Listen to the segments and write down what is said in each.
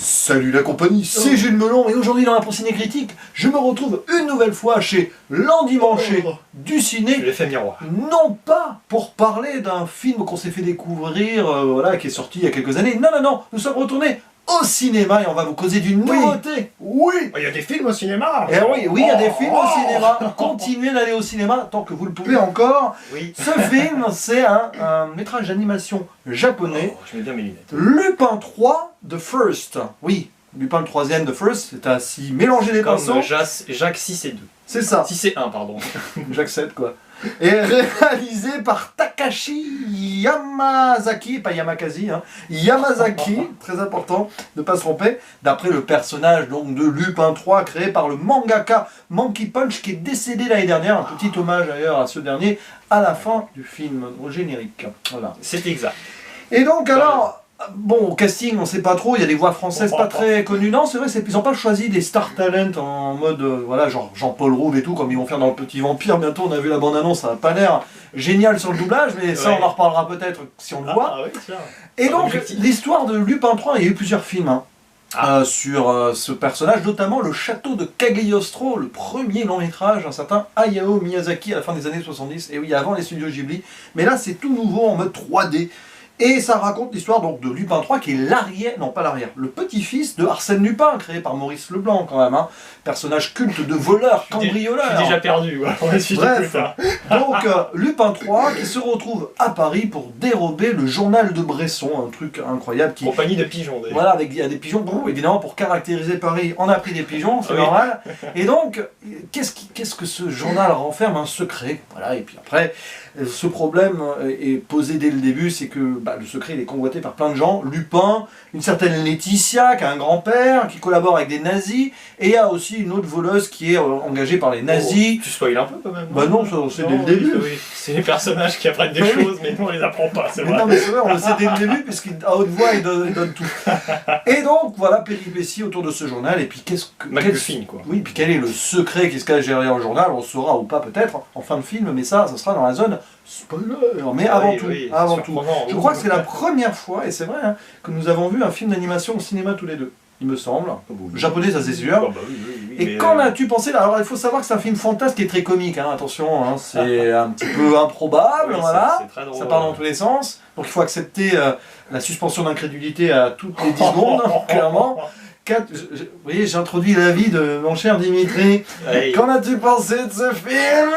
Salut la compagnie, c'est Jules Melon et aujourd'hui dans la Ciné Critique, je me retrouve une nouvelle fois chez Landy Manchet du ciné. L'effet miroir. Non pas pour parler d'un film qu'on s'est fait découvrir, voilà, qui est sorti il y a quelques années. Non, non, non, nous sommes retournés au cinéma et on va vous causer d'une nouveauté. Oui. Il y a des films au cinéma. Eh oui, oui, il y a des films au cinéma. Continuez d'aller au cinéma tant que vous le pouvez encore. Oui. Ce film, c'est un métrage d'animation japonais. Oh, je mets bien mes lunettes. Lupin 3 The First. Oui, Lupin le troisième The First, c'est ainsi mélanger les pinceaux. Comme Jacques 6 et 2. C'est ça. 6 et 1, pardon. J'accepte quoi. Et réalisé par Takashi Yamazaki, pas Yamakasi, hein, Yamazaki, très important de ne pas se tromper, d'après le personnage donc de Lupin 3 créé par le mangaka Monkey Punch qui est décédé l'année dernière, un petit hommage d'ailleurs à ce dernier à la fin du film, au générique. Voilà. C'est exact. Et donc alors, bon, au casting, on sait pas trop, il y a des voix françaises pas très connues. Non, c'est vrai, ils n'ont pas choisi des star talent en mode, voilà, genre Jean-Paul Rouve et tout, comme ils vont faire dans Le Petit Vampire. Bientôt, on a vu la bande-annonce, ça n'a pas l'air génial sur le doublage, mais ça, on en reparlera peut-être si on le voit. Ah oui, tiens. Et donc, l'histoire de Lupin 3, il y a eu plusieurs films sur ce personnage, notamment Le Château de Cagliostro, le premier long métrage d'un certain Hayao Miyazaki à la fin des années 70, et oui, avant les studios Ghibli. Mais là, c'est tout nouveau en mode 3D. Et ça raconte l'histoire donc de Lupin 3 qui est l'arrière, non pas l'arrière, le petit-fils de Arsène Lupin, créé par Maurice Leblanc quand même, hein, personnage culte de voleur, cambrioleur. Je suis déjà perdu, on va suivre plus tard. Donc Lupin 3 qui se retrouve à Paris pour dérober le journal de Bresson, un truc incroyable. Compagnie de pigeons d'ailleurs. Voilà, avec des pigeons, bon, évidemment pour caractériser Paris, on a pris des pigeons, c'est normal. Et donc, qu'est-ce que ce journal renferme? Un secret, voilà, et puis après... Ce problème est posé dès le début, c'est que le secret il est convoité par plein de gens. Lupin, une certaine Laetitia qui a un grand-père, qui collabore avec des nazis, et il y a aussi une autre voleuse qui est engagée par les nazis. Oh, tu spoil un peu quand même. Bah non, c'est dès le début. Oui. C'est les personnages qui apprennent des choses, mais nous on les apprend pas, c'est vrai. Non mais c'est vrai, on le sait dès le début, puisqu'à haute voix il donne tout. Et donc voilà, péripéties autour de ce journal, et puis MacGuffin quoi. Oui, puis quel est le secret qui se cache derrière le journal, on saura ou pas peut-être en fin de film, mais ça sera dans la zone spoiler. Mais avant tout, je crois que c'est la première fois, et c'est vrai, hein, que nous avons vu un film d'animation au cinéma tous les deux, il me semble. Japonais, ça c'est sûr. Et qu'en as-tu pensé là? Alors il faut savoir que c'est un film fantasque qui est très comique, hein, attention, hein, c'est un petit peu improbable, voilà. Ça part dans tous les sens, donc il faut accepter la suspension d'incrédulité à toutes les 10 secondes, clairement. Vous voyez, j'introduis l'avis de mon cher Dimitri. Qu'en as-tu pensé de ce film?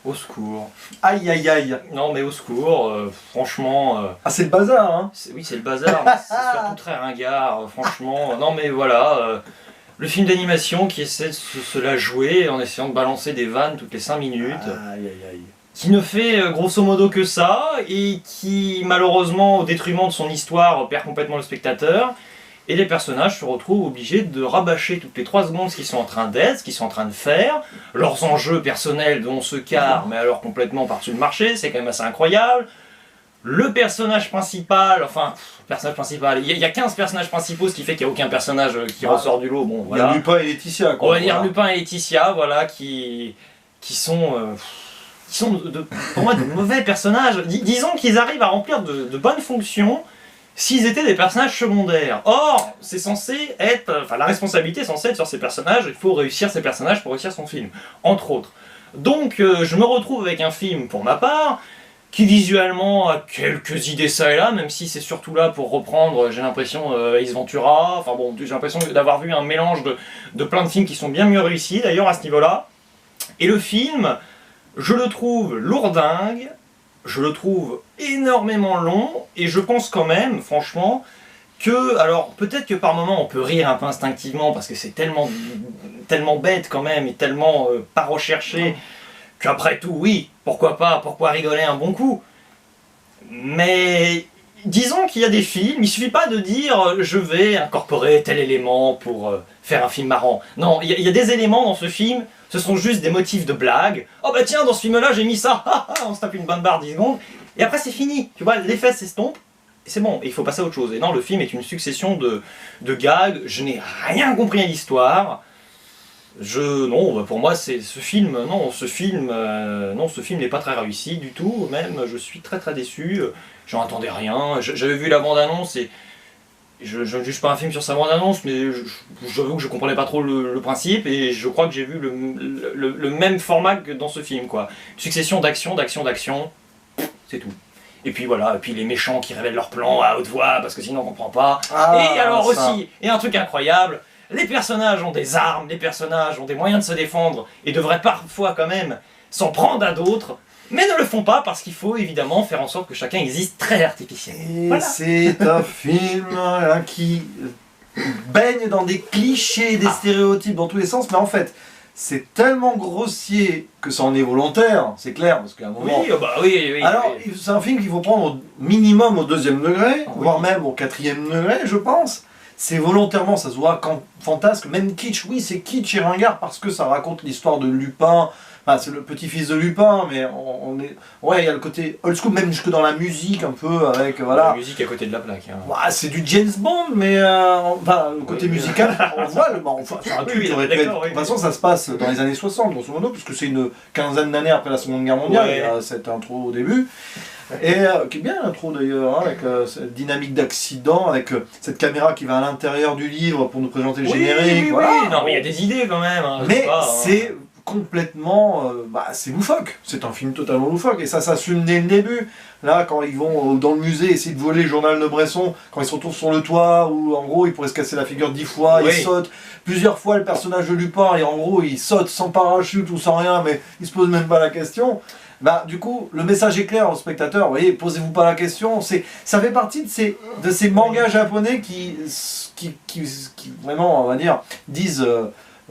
Au secours. Aïe aïe aïe. Non mais au secours, franchement... Ah c'est le bazar hein. Oui c'est le bazar, mais c'est surtout très ringard, franchement. Non mais voilà, le film d'animation qui essaie de se la jouer en essayant de balancer des vannes toutes les 5 minutes. Aïe aïe aïe. Qui ne fait grosso modo que ça, et qui malheureusement au détriment de son histoire perd complètement le spectateur. Et les personnages se retrouvent obligés de rabâcher toutes les 3 secondes ce qu'ils sont en train d'être, ce qu'ils sont en train de faire, leurs enjeux personnels dont on se carre, mais alors complètement par-dessus le marché, c'est quand même assez incroyable. Le personnage principal, il y a 15 personnages principaux, ce qui fait qu'il n'y a aucun personnage qui ressort du lot. Bon, voilà. Il y a Lupin et Laetitia. Quoi, on va dire Lupin et Laetitia, voilà, qui sont pour moi de mauvais personnages. Disons qu'ils arrivent à remplir de bonnes fonctions, s'ils étaient des personnages secondaires. Or, c'est censé être... Enfin, la responsabilité est censée être sur ces personnages, il faut réussir ces personnages pour réussir son film, entre autres. Donc, je me retrouve avec un film, pour ma part, qui visuellement a quelques idées ça et là, même si c'est surtout là pour reprendre, j'ai l'impression, Ace Ventura, enfin bon, j'ai l'impression d'avoir vu un mélange de plein de films qui sont bien mieux réussis, d'ailleurs, à ce niveau-là. Et le film, je le trouve lourdingue, je le trouve énormément long, et je pense quand même, franchement, que, alors peut-être que par moments on peut rire un peu instinctivement, parce que c'est tellement bête quand même, et tellement pas recherché, qu'après tout, oui, pourquoi pas, pourquoi rigoler un bon coup? Mais disons qu'il y a des films, il suffit pas de dire je vais incorporer tel élément pour faire un film marrant. Non, il y a des éléments dans ce film, ce sont juste des motifs de blague. Oh bah tiens, dans ce film-là, j'ai mis ça, on se tape une bonne barre 10 secondes, et après c'est fini, tu vois, l'effet s'estompe, et c'est bon, et il faut passer à autre chose. Et non, le film est une succession de gags, je n'ai rien compris à l'histoire, Non, bah, pour moi, ce film n'est pas très réussi du tout. Même, je suis très très déçu. J'en attendais rien. J'avais vu la bande-annonce et je ne juge pas un film sur sa bande-annonce, mais j'avoue que je comprenais pas trop le principe et je crois que j'ai vu le même format que dans ce film, quoi. Une succession d'actions, c'est tout. Et puis voilà, et puis les méchants qui révèlent leur plan à haute voix parce que sinon on comprend pas. Et alors aussi, et un truc incroyable. Les personnages ont des armes, les personnages ont des moyens de se défendre et devraient parfois quand même s'en prendre à d'autres, mais ne le font pas parce qu'il faut évidemment faire en sorte que chacun existe très artificiellement. Voilà. C'est un film qui baigne dans des clichés, des stéréotypes dans tous les sens, mais en fait, c'est tellement grossier que ça en est volontaire, c'est clair, parce qu'à un moment... Oui. Alors, c'est un film qu'il faut prendre au minimum au 2e degré, voire même au 4e degré, je pense. C'est volontairement, ça se voit quand fantasque, même kitsch, oui c'est kitsch et ringard parce que ça raconte l'histoire de Lupin, enfin c'est le petit-fils de Lupin, mais il y a le côté old school, même jusque dans la musique un peu, avec, voilà. La musique à côté de la plaque. Hein. Ouais, c'est du James Bond, mais le côté musical, on voit, de toute façon ça se passe dans les années 60, grosso modo, puisque c'est une quinzaine d'années après la Seconde Guerre mondiale, il y a cette intro au début. Et qui est bien l'intro d'ailleurs, avec cette dynamique d'accident, avec cette caméra qui va à l'intérieur du livre pour nous présenter le générique. Oui. Non mais il y a des idées quand même. Hein, mais c'est complètement... c'est loufoque, c'est un film totalement loufoque, et ça s'assume dès le début. Là, quand ils vont dans le musée essayer de voler le journal de Bresson, quand ils se retrouvent sur le toit, où en gros ils pourraient se casser la figure 10 fois, ils sautent plusieurs fois le personnage de Lupin, et en gros il saute sans parachute ou sans rien, mais il se pose même pas la question. Du coup, le message est clair aux spectateurs, vous voyez, posez-vous pas la question, ça fait partie de ces mangas japonais qui vraiment, on va dire, disent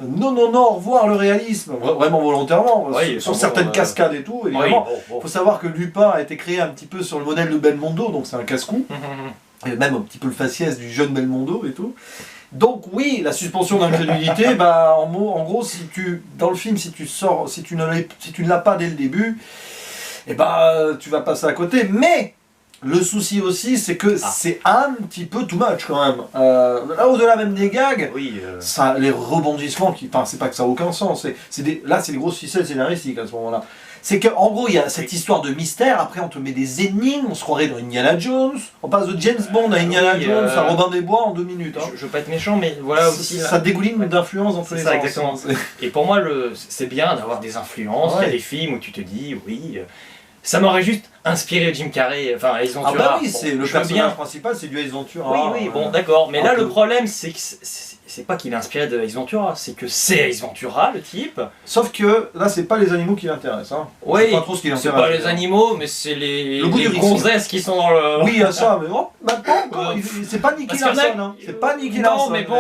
non, au revoir le réalisme, vraiment volontairement, sur certaines cascades et tout, évidemment. Il faut savoir que Lupin a été créé un petit peu sur le modèle de Belmondo, donc c'est un casse-cou, et même un petit peu le faciès du jeune Belmondo et tout. Donc oui, la suspension d'incrédulité, en gros, dans le film, si tu ne l'as pas dès le début, tu vas passer à côté. Mais le souci aussi, c'est que c'est un petit peu too much quand même. Là, au-delà même des gags, les rebondissements, c'est pas que ça n'a aucun sens. Là, c'est des grosses ficelles scénaristiques à ce moment-là. C'est qu'en gros, il y a cette histoire de mystère, après on te met des énigmes, on se croirait dans Indiana Jones, on passe de James Bond à Indiana Jones, à Robin des Bois en 2 minutes. Hein. Je veux pas être méchant, mais voilà aussi... Ça dégouline d'influence dans tous les sens. Exactement. Et pour moi, c'est bien d'avoir des influences, il y a des films où tu te dis, ça m'aurait juste inspiré Jim Carrey, enfin Ace Ventura. C'est le personnage principal, c'est du Ace Ventura. Bon d'accord, mais là le problème c'est que c'est pas qu'il est inspiré de Ace Ventura, c'est que c'est Ace Ventura le type. Sauf que là c'est pas les animaux qui l'intéressent. Hein. Oui, c'est pas les animaux, mais c'est les gonzesses qui sont dans le... Oui, il y a ça, mais maintenant c'est pas Nicky Larson. Hein. C'est pas Nicky Larson. Non, mais bon,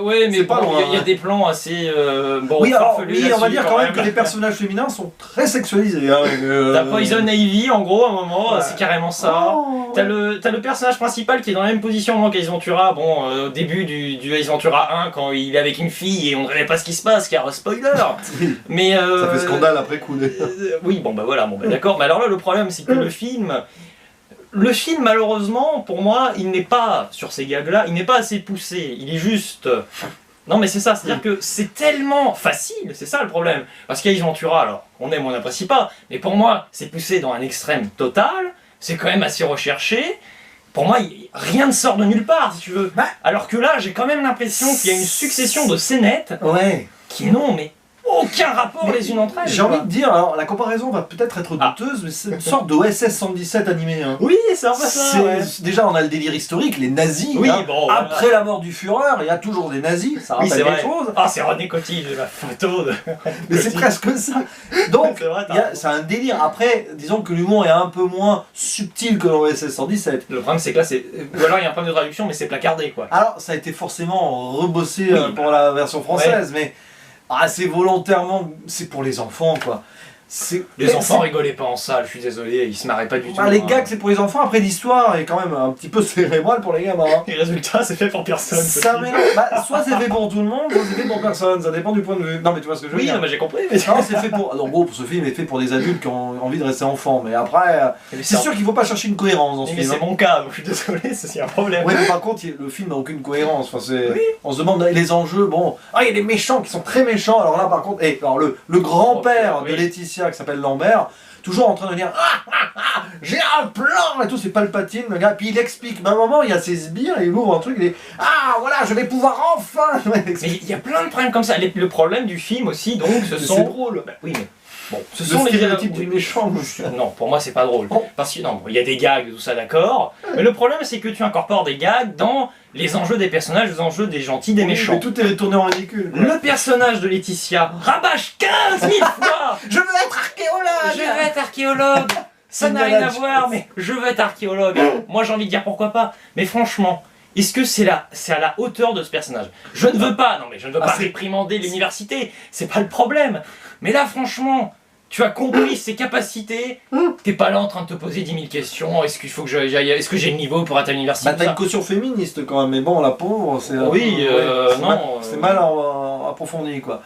il y a des plans assez... on va dire quand même que les personnages féminins sont très sexualisés. T'as Poison Ivy en gros à un moment, c'est carrément ça. T'as le personnage principal qui est dans la même position qu'Ace Ventura, au début du Ace Ventura 1 quand il est avec une fille et on ne savait pas ce qui se passe car spoiler. Mais ça fait scandale après coup. Oui, d'accord. Mais alors là le problème c'est que le film malheureusement pour moi il n'est pas sur ces gags là, il n'est pas assez poussé, il est juste... Non mais c'est ça, c'est-à-dire que c'est tellement facile, c'est ça le problème. Parce qu'Ace Ventura, alors, on aime ou on n'apprécie pas, mais pour moi, c'est poussé dans un extrême total, c'est quand même assez recherché. Pour moi, rien ne sort de nulle part, si tu veux. Alors que là, j'ai quand même l'impression qu'il y a une succession de scénettes qui n'ont mais aucun rapport les unes entre elles. J'ai envie de dire, alors la comparaison va peut-être être douteuse, mais c'est une sorte de OSS 117 animé. Hein. Oui, c'est un peu ça. Déjà, on a le délire historique, les nazis. Après la mort du Führer, il y a toujours des nazis, ça rappelle quelque chose. C'est René Coty, la photo de... Mais c'est presque ça. Donc, c'est un délire. Après, disons que l'humour est un peu moins subtil que dans OSS 117. Le problème, c'est que là, ou alors il y a un problème de traduction, mais c'est placardé, quoi. Alors, ça a été forcément rebossé pour la version française, mais... c'est volontairement, c'est pour les enfants quoi. Les enfants rigolaient pas en salle, je suis désolé, ils se marraient pas du tout. Les gags, c'est pour les enfants, après l'histoire est quand même un petit peu cérébrale pour les gamins. Et résultat, c'est fait pour personne. Soit c'est fait pour tout le monde, soit c'est fait pour personne, ça dépend du point de vue. Non mais tu vois ce que je veux dire. Oui, mais j'ai compris. Mais... Non, c'est fait pour... En gros, ce film est fait pour des adultes qui ont envie de rester enfants, mais après, c'est sûr qu'il faut pas chercher une cohérence dans ce film. Mais c'est mon cas, donc je suis désolé, c'est un problème. Ouais, mais par contre, le film n'a aucune cohérence. Enfin, on se demande les enjeux, bon... Ah, il y a des méchants qui sont très méchants, alors là par contre... alors le grand-père de Laetitia qui s'appelle Lambert, toujours en train de dire j'ai un plan et tout, c'est Palpatine le gars, puis il explique, à un moment il y a ses sbires, il ouvre un truc, il dit voilà, je vais pouvoir enfin. Mais il y a plein de problèmes comme ça. Le problème du film aussi, donc, c'est drôle. Oui, mais bon, ce sont les stéréotypes du méchant. Non, pour moi c'est pas drôle. Parce que non, il y a des gags, tout ça, d'accord. Mais le problème c'est que tu incorpores des gags dans les enjeux des personnages, les enjeux des gentils, des méchants. Mais tout est tourné en ridicule. Le personnage de Laetitia rabâche 15 000 fois. Je veux être archéologue. Je veux être archéologue. Ça n'a rien à voir, mais je veux être archéologue. Moi j'ai envie de dire pourquoi pas. Mais franchement, est-ce que c'est à la hauteur de ce personnage? Je ne veux pas, réprimander l'université, c'est pas le problème. Mais là franchement, tu as compris ses capacités, t'es pas là en train de te poser 10 000 questions, est-ce qu'il faut que j'aille, est-ce que j'ai le niveau pour être à l'université? T'as une caution féministe quand même, mais bon, la pauvre, c'est... Oui, non... C'est mal approfondi, quoi.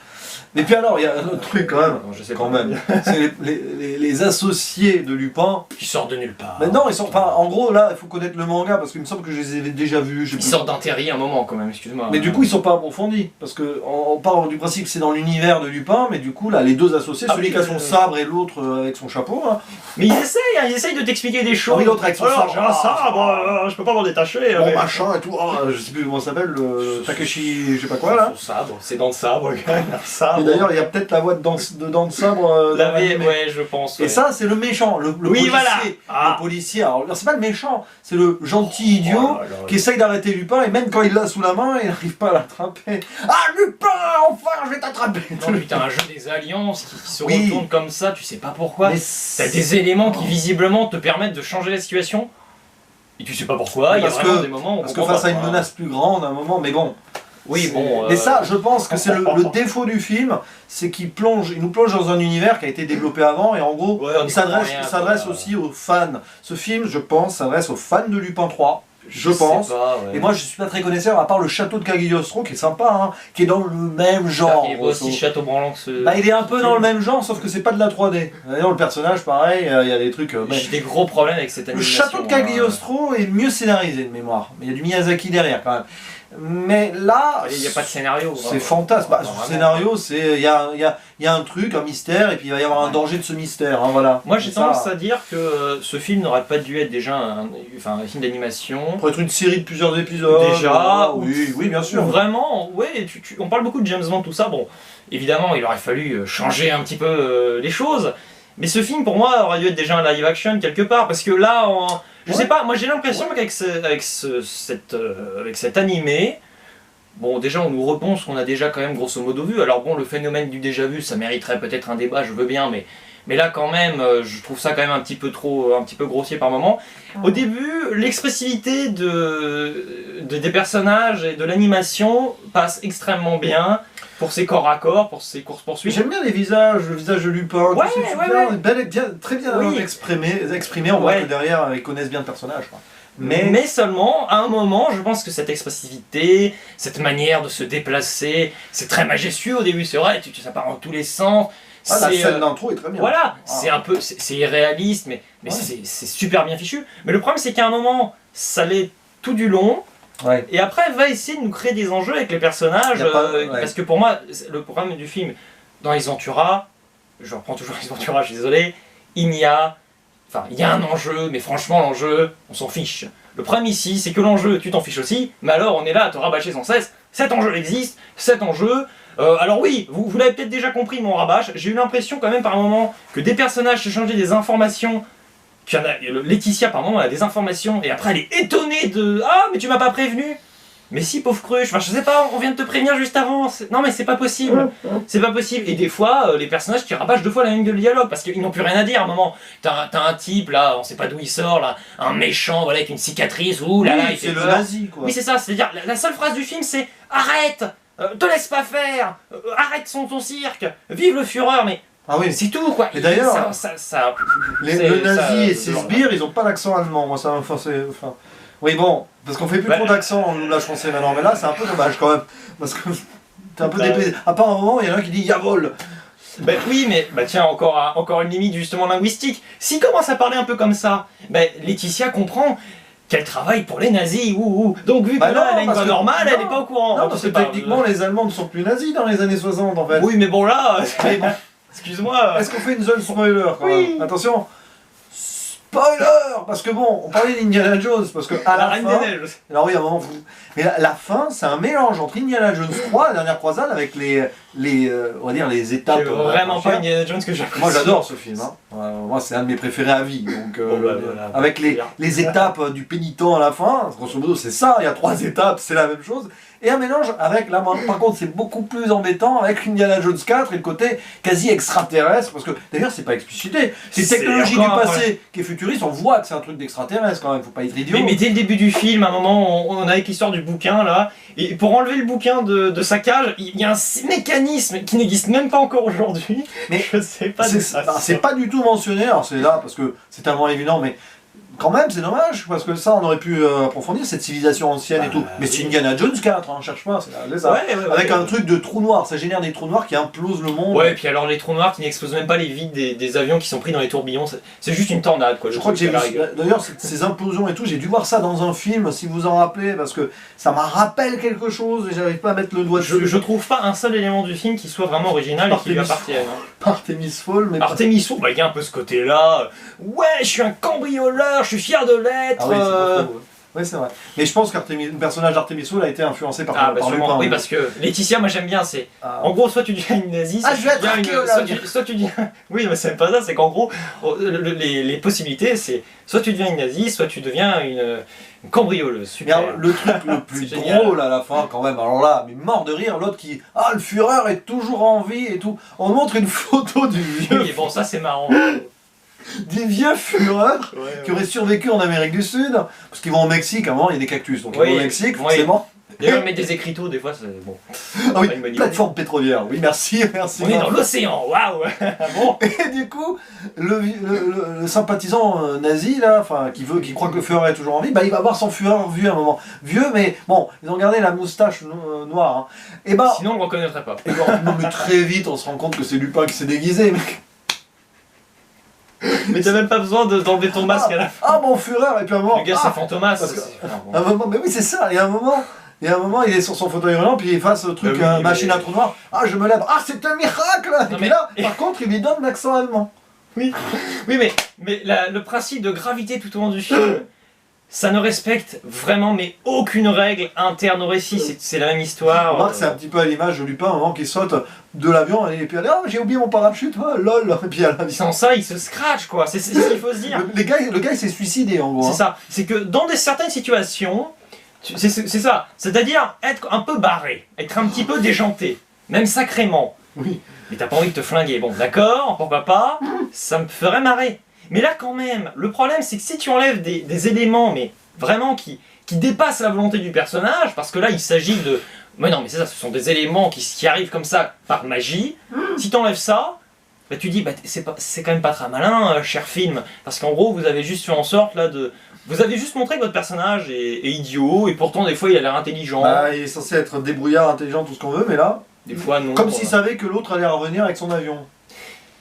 Et puis alors, il y a un autre truc quand même, c'est les associés de Lupin. Qui sortent de nulle part. Mais non, ils sont pas. En gros, là, il faut connaître le manga parce qu'il me semble que je les ai déjà vus. Ils sortent d'un terri un moment quand même, excuse-moi. Mais du coup, ils sont pas approfondis parce que on part du principe que c'est dans l'univers de Lupin, mais du coup, là, les deux associés, celui qui a son sabre et l'autre avec son chapeau. Hein. Mais ils essayent de t'expliquer des choses. Oui, l'autre avec son sabre. J'ai un sabre, je peux pas m'en détacher. Bon, machin et tout. Je sais plus comment ça s'appelle, le Takeshi, je sais pas quoi là. Son sabre, c'est dans le sabre, quand même. Un sabre. Et d'ailleurs, il y a peut-être la voix de dents de sabre. Ouais, je pense. Et ça, c'est le méchant, le policier. Voilà. Le policier, alors c'est pas le méchant, c'est le gentil idiot qui essaye d'arrêter Lupin, et même quand il l'a sous la main, il n'arrive pas à l'attraper. Ah Lupin, enfin, je vais t'attraper. Non, putain, un jeu des alliances qui se retourne comme ça, tu sais pas pourquoi. T'as des éléments qui visiblement te permettent de changer la situation, et tu sais pas pourquoi, il y a vraiment des moments où... Parce que face à une menace plus grande, à un moment, mais bon... Oui, bon. Mais ça, je pense que c'est le défaut du film, c'est qu'il nous plonge dans un univers qui a été développé avant, et en gros, il s'adresse aussi aux fans. Ce film, je pense, s'adresse aux fans de Lupin 3. Je pense. Pas, ouais. Et moi, je suis pas très connaisseur, à part le château de Cagliostro, qui est sympa, hein, qui est dans le même genre. Il est aussi château branlant que ce... il est un peu dans le même genre, sauf que c'est pas de la 3D. D'ailleurs, le personnage, pareil, il y a des trucs... J'ai des gros problèmes avec cette animation. Le château de Cagliostro est mieux scénarisé de mémoire, mais il y a du Miyazaki derrière quand même. Mais là, il n'y a pas de scénario. C'est fantasme. Ce scénario, c'est il y a un truc, un mystère, et puis il va y avoir un danger de ce mystère. Hein, voilà. Moi, j'ai tendance à dire que ce film n'aurait pas dû être déjà un film d'animation. Pour être une série de plusieurs épisodes. Déjà. Oui, bien sûr. Vraiment, ouais. On parle beaucoup de James Bond, tout ça. Bon, évidemment, il aurait fallu changer un petit peu les choses. Mais ce film, pour moi, aurait dû être déjà un live action quelque part, parce que là, je sais pas, moi j'ai l'impression qu'avec cet animé, bon déjà on nous reprend ce qu'on a déjà quand même grosso modo vu. Alors bon, le phénomène du déjà vu, ça mériterait peut-être un débat, je veux bien, mais là quand même, je trouve ça quand même un petit peu grossier par moment. Au début, l'expressivité des personnages et de l'animation passe extrêmement bien. Pour ses corps à corps, pour ses courses-poursuites. J'aime bien les visages, le visage de Lupin, très bien exprimé, on voit que derrière ils connaissent bien le personnage. Quoi. Mais seulement, à un moment, je pense que cette expressivité, cette manière de se déplacer, c'est très majestueux au début, c'est vrai, ça part en tous les sens. La scène d'intro est très bien. Voilà, c'est irréaliste, mais c'est super bien fichu. Mais le problème, c'est qu'à un moment, ça l'est tout du long. Ouais. Et après, elle va essayer de nous créer des enjeux avec les personnages, parce que pour moi, le problème du film, dans Ace Ventura, je reprends toujours Ace Ventura, je suis désolé, il y a un enjeu, mais franchement, l'enjeu, on s'en fiche. Le problème ici, c'est que l'enjeu, tu t'en fiches aussi, mais alors on est là à te rabâcher sans cesse, cet enjeu existe, cet enjeu... alors oui, vous l'avez peut-être déjà compris, mon rabâche, j'ai eu l'impression quand même par un moment que des personnages s'échangeaient des informations. Laetitia par moment elle a des informations et après elle est étonnée de « Ah mais tu m'as pas prévenu !» Mais si pauvre cruche, je sais pas, on vient de te prévenir juste avant, non mais c'est pas possible, c'est pas possible. Et des fois, les personnages qui rabâchent 2 fois la ligne de dialogue parce qu'ils n'ont plus rien à dire à un moment. T'as un type là, on sait pas d'où il sort là, un méchant voilà avec une cicatrice, ouh là là, il fait le nazi quoi. Oui c'est ça, c'est-à-dire la seule phrase du film c'est « Arrête, te laisse pas faire, arrête ton cirque, vive le Führer !» Mais Ah oui. C'est tout quoi. Et d'ailleurs, le nazi ça, et ses sbires, ils n'ont pas d'accent allemand. Moi, ça m'a forcé. Enfin, oui, bon, parce qu'on fait plus trop d'accent, nous, là, je pensais maintenant, mais là, c'est un peu dommage quand même. Parce que t'es un peu dépaysé. À part un moment, il y en a un qui dit Yavol. Oui, mais tiens, encore une limite justement linguistique. S'il commence à parler un peu comme ça, Laetitia comprend qu'elle travaille pour les nazis, Donc vu que là, elle a une voix normale, elle n'est pas au courant. Non, parce que techniquement, les Allemands ne sont plus nazis dans les années 60, en fait. Oui, mais bon, là, excuse-moi. Est-ce qu'on fait une zone spoiler quand même? Attention, spoiler! Parce que bon, on parlait d'Indiana Jones, parce que à la fin... Alors oui, à un moment fou. Mais la fin, c'est un mélange entre Indiana Jones 3, la dernière croisade, avec on va dire les étapes... C'est vraiment pas Indiana Jones que j'apprécie. Moi j'adore ce film, hein. Moi c'est un de mes préférés à vie, donc avec les étapes du pénitent à la fin, grosso modo c'est ça, il y a 3 étapes, c'est la même chose, et un mélange avec, là par contre c'est beaucoup plus embêtant, avec Indiana Jones 4 et le côté quasi extraterrestre, parce que d'ailleurs c'est pas explicité, c'est une technologie du passé qui est futuriste, on voit que c'est un truc d'extraterrestre quand même, faut pas être idiot. Mais dès le début du film, à un moment, on a avec l'histoire du bouquin là, et pour enlever le bouquin de sa cage, il y a un mécanisme qui n'existe même pas encore aujourd'hui. Mais je sais pas. C'est pas du tout mentionné, alors c'est là parce que c'est tellement évident, mais quand même c'est dommage, parce que ça on aurait pu approfondir cette civilisation ancienne et tout. Mais c'est Indiana Jones 4, on cherche pas, c'est ça. Avec un truc de trou noir, ça génère des trous noirs qui implosent le monde. Ouais, et puis alors les trous noirs qui n'explosent même pas les vides des avions qui sont pris dans les tourbillons, c'est juste une tornade quoi. Je crois que j'ai vu, d'ailleurs ces implosions et tout, j'ai dû voir ça dans un film, si vous en rappelez, parce que ça m'a rappelle quelque chose et j'arrive pas à mettre le doigt dessus. Je trouve pas un seul élément du film qui soit vraiment original et qui lui appartienne. Artemis Fall, mais... Artemis Fall, il y a un peu ce côté-là, ouais, je suis un cambrioleur, je suis fier de l'être. Ah oui, c'est pas faux, ouais, c'est vrai. Mais je pense que le personnage d'Artemis Fall a été influencé par Lupin. Oui, parce que Laetitia, moi j'aime bien, c'est... En gros, soit tu deviens une nazie, soit tu deviens... Oui, mais c'est pas ça, c'est qu'en gros, les possibilités, c'est soit tu deviens une nazie, soit tu deviens une cambrioleuse. Super. Alors, le truc le plus drôle à la fin, quand même, alors là, mais mort de rire, l'autre qui... Ah, le Führer est toujours en vie et tout. On montre une photo du vieux... Oui, bon, ça c'est marrant. Des vieux Führer qui auraient survécu en Amérique du Sud, parce qu'ils vont au Mexique, à un moment il y a des cactus, donc ils vont au Mexique, forcément. D'ailleurs, mettre des écriteaux, des fois, c'est bon. Ah oui, plateforme pétrolière, oui, merci. On est dans l'océan, waouh. Bon. Et du coup, le sympathisant nazi, là, qui croit que le Führer est toujours en vie, il va voir son Führer vieux à un moment. Vieux, mais bon, ils ont gardé la moustache noire. Hein. Et sinon, on le reconnaîtrait pas. Non, mais très vite, on se rend compte que c'est Lupin qui s'est déguisé. Mais t'as même pas besoin d'enlever ton masque à la fin. Ah, mon Führer, et puis à un moment... Le gars, c'est Fantomas. Un moment, mais oui, c'est ça, il y a un moment, il est sur son fauteuil roulant, puis il fasse le truc, machine à trou noir. Ah, je me lève. Ah, c'est un miracle. Et puis là, par contre, il lui donne l'accent allemand. Oui, mais le principe de gravité tout au long du film, ça ne respecte vraiment aucune règle interne au récit, c'est la même histoire. Remarque, c'est un petit peu à l'image de Lupin, un moment qui saute de l'avion, et puis ah, j'ai oublié mon parachute, lol. Et puis, sans ça, il se scratch, quoi, c'est ce qu'il faut se dire. Le gars il s'est suicidé en gros. C'est ça, c'est que dans certaines situations, c'est ça, c'est-à-dire être un peu barré, être un petit peu déjanté, même sacrément. Oui. Mais t'as pas envie de te flinguer, bon d'accord, pourquoi pas, ça me ferait marrer. Mais là quand même, le problème c'est que si tu enlèves des éléments, mais vraiment qui dépassent la volonté du personnage, parce que là il s'agit de... Mais non mais c'est ça, ce sont des éléments qui arrivent comme ça par magie, si tu enlèves ça, tu dis c'est quand même pas très malin, cher film, parce qu'en gros vous avez juste fait en sorte là de... Vous avez juste montré que votre personnage est idiot, et pourtant des fois il a l'air intelligent. Il est censé être débrouillard, intelligent, tout ce qu'on veut, mais là... Des fois non. Comme s'il savait que l'autre allait revenir avec son avion.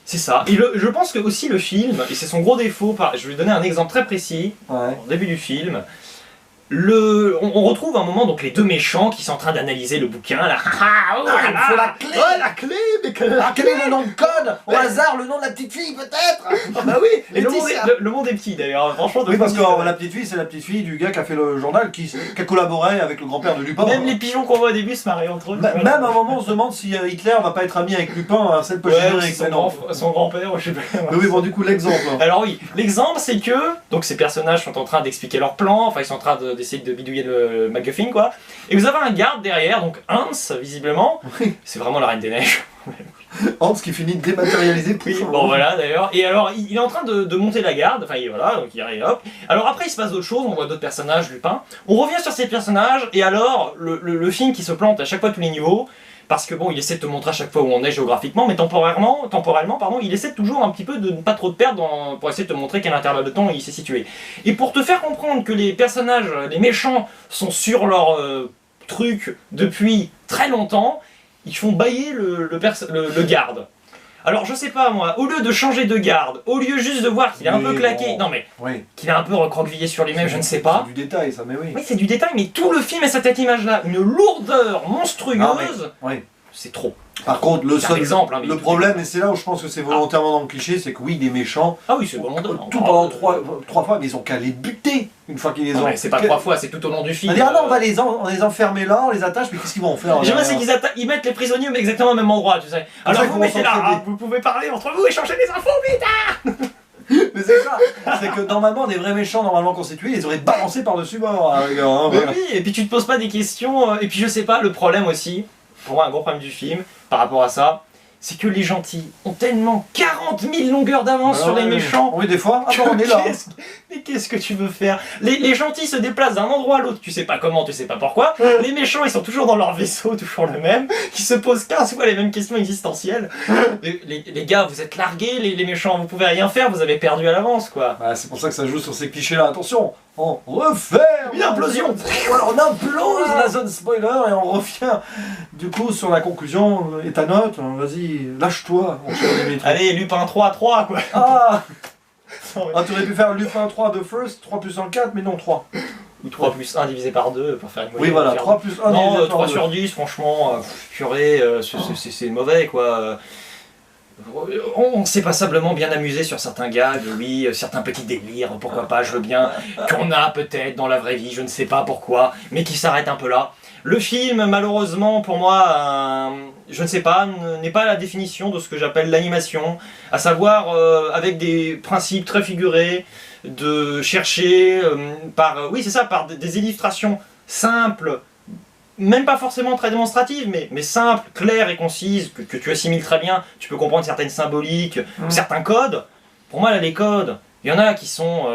C'est ça. Et je pense que aussi le film, et c'est son gros défaut, je vais donner un exemple très précis, au début du film, on retrouve un moment donc les deux méchants qui sont en train d'analyser le bouquin, là. Il faut la clé. Oh, la clé, mais quel est le nom de code? Au hasard, le nom de la petite fille, peut-être? Ah bah oui, et le monde est petit d'ailleurs, franchement. Oui, parce que la petite fille, c'est la petite fille du gars qui a fait le journal, qui a collaboré avec le grand-père de Lupin. Même les pigeons qu'on voit au début se marraient entre eux. Même à un moment, on se demande si Hitler va pas être ami avec Lupin, cette poche avec son grand-père, je sais pas. Oui, bon, du coup, l'exemple. Alors oui, l'exemple, c'est que donc ces personnages sont en train d'expliquer leur plan, enfin ils sont en train d'essayer de bidouiller le MacGuffin, quoi. Et vous avez un garde derrière, donc Hans, visiblement. Oui. C'est vraiment la Reine des Neiges. Hans qui finit de dématérialiser. Oui, bon voilà d'ailleurs. Et alors il est en train de monter la garde, enfin voilà, donc il arrive, hop. Alors après il se passe d'autres choses, on voit d'autres personnages, Lupin. On revient sur ces personnages, et alors le film qui se plante à chaque fois à tous les niveaux, parce que bon, il essaie de te montrer à chaque fois où on est géographiquement, mais temporellement, pardon, il essaie toujours un petit peu de ne pas trop te perdre pour essayer de te montrer quel intervalle de temps il s'est situé. Et pour te faire comprendre que les personnages, les méchants, sont sur leur truc depuis très longtemps, ils font bailler le garde. Alors je sais pas moi, au lieu de changer de garde, au lieu juste de voir qu'il est un peu claqué, non mais qu'il est un peu recroquevillé sur lui-même, je ne sais pas. C'est du détail ça, mais oui. Oui, c'est du détail, mais tout le film est cette image-là, une lourdeur monstrueuse, c'est trop. Par contre, exemple, hein, le problème, et c'est là où je pense que c'est volontairement dans le cliché, c'est que oui, les méchants, c'est volontaire. Tout pendant trois fois, mais ils ont qu'à les buter une fois qu'ils les ont. C'est pas 3 fois, c'est tout au long du film. On va les enfermer là, on les attache, mais qu'est-ce qu'ils vont en faire? J'aime c'est qu'ils mettent les prisonniers mais exactement au même endroit, tu sais. Alors vous mettez là, vous pouvez parler entre vous, échanger des infos, putain. Mais c'est ça, c'est que normalement, des vrais méchants normalement constitués, ils auraient balancé par-dessus bord. Mais oui, et puis tu te poses pas des questions, et puis je sais pas, le problème aussi, pour moi un gros problème du film, par rapport à ça, c'est que les gentils ont tellement 40 000 longueurs d'avance sur les méchants. Oui, des fois, on est là. Mais qu'est-ce que tu veux faire? Les gentils se déplacent d'un endroit à l'autre, tu sais pas comment, tu sais pas pourquoi. Les méchants, ils sont toujours dans leur vaisseau, toujours le même, qui se posent 15 fois les mêmes questions existentielles. Les gars, vous êtes largués, les méchants, vous pouvez rien faire, vous avez perdu à l'avance, quoi. C'est pour ça que ça joue sur ces clichés-là. Attention, on referme une implosion. On implose la zone spoiler et on revient du coup sur la conclusion. Et ta note, vas-y, lâche-toi. Allez, Lupin 3, quoi. Tu aurais pu faire Lupin 3 de First, 3 plus 1, 4, mais non 3. Ou 3 plus 1 divisé par 2 pour faire une moyenne. Oui, voilà, 3 plus 1 divisé par 2. 3 sur 10, franchement, purée, c'est mauvais, quoi. On s'est passablement bien amusé sur certains gags, oui, certains petits délires, pourquoi pas, je veux bien, qu'on a peut-être dans la vraie vie, je ne sais pas pourquoi, mais qui s'arrête un peu là. Le film, malheureusement, pour moi, je ne sais pas, n'est pas la définition de ce que j'appelle l'animation, à savoir avec des principes très figurés, de chercher par des illustrations simples, même pas forcément très démonstratives, mais simples, claires et concises, que tu assimiles très bien, tu peux comprendre certaines symboliques, certains codes. Pour moi, là, les codes, il y en a qui sont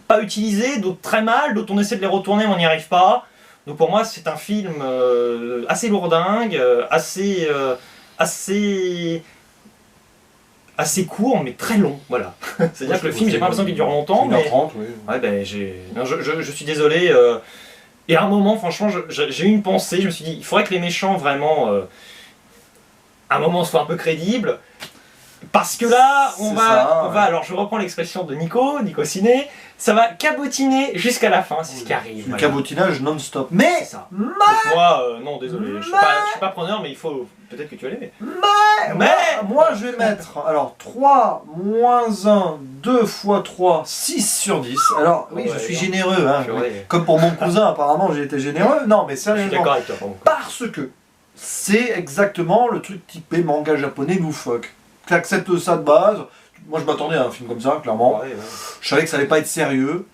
pas utilisés, d'autres très mal, d'autres on essaie de les retourner mais on n'y arrive pas. Donc pour moi, c'est un film assez lourdingue, assez court, mais très long, voilà. C'est-à-dire que le film, j'ai pas l'impression qu'il dure longtemps, mais... 1h30, oui. Ouais, je suis désolé. Et à un moment, franchement, j'ai eu une pensée, je me suis dit, il faudrait que les méchants, vraiment, à un moment, soient un peu crédibles. Parce que là, on va, alors je reprends l'expression de Nico Ciné, ça va cabotiner jusqu'à la fin, c'est ce qui arrive. Du cabotinage non-stop. Mais ça. Moi, non, désolé, je suis pas preneur, mais il faut peut-être que tu vas l'aimer. Moi, je vais mettre, alors 3 moins 1, 2 fois 3, 6 sur 10. Alors, oui, je suis généreux, hein. Comme pour mon cousin, apparemment, j'ai été généreux. Non, mais sérieusement. Je suis d'accord avec toi, parce que c'est exactement le truc typé manga japonais loufoque. Tu acceptes ça de base. Moi, je m'attendais à un film comme ça, clairement. Je savais que ça allait pas être sérieux.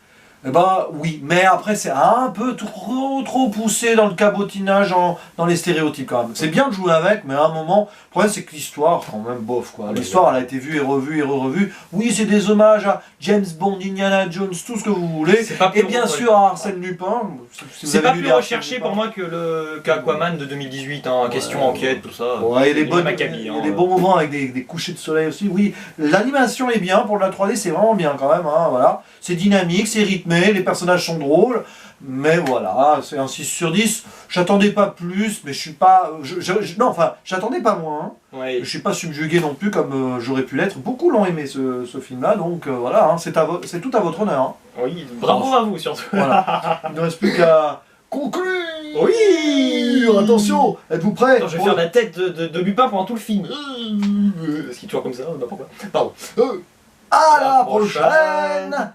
Eh ben oui, mais après c'est un peu trop poussé dans le cabotinage, dans les stéréotypes quand même. C'est bien de jouer avec, mais à un moment, le problème c'est que l'histoire, quand même bof quoi. L'histoire elle a été vue et revue et revue. Oui, c'est des hommages à James Bond, Indiana Jones, tout ce que vous voulez. Et bien sûr à Arsène Lupin. C'est pas plus recherché pour moi que qu'Aquaman de 2018, hein, question enquête, tout ça. Ouais, il y a des bons moments avec des couchers de soleil aussi. Oui, l'animation est bien, pour la 3D c'est vraiment bien quand même, hein, voilà. C'est dynamique, c'est rythmé, les personnages sont drôles, mais voilà, c'est un 6 sur 10. J'attendais pas plus, mais je suis pas... non, enfin, j'attendais pas moins. Oui. Je suis pas subjugué non plus comme j'aurais pu l'être. Beaucoup l'ont aimé ce film-là, donc voilà, hein, c'est tout à votre honneur. Hein. Oui, bravo à vous surtout. Voilà. Il ne reste plus qu'à conclure. Oui. Attention, êtes-vous prêts? Attends, je vais faire la tête de Lupin pendant tout le film. Est-ce qu'il est toujours comme ça? Pourquoi? Pardon. À la prochaine.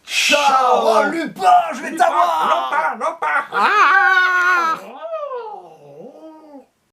Ciao, Lupin, je vais t'avoir. Lupin.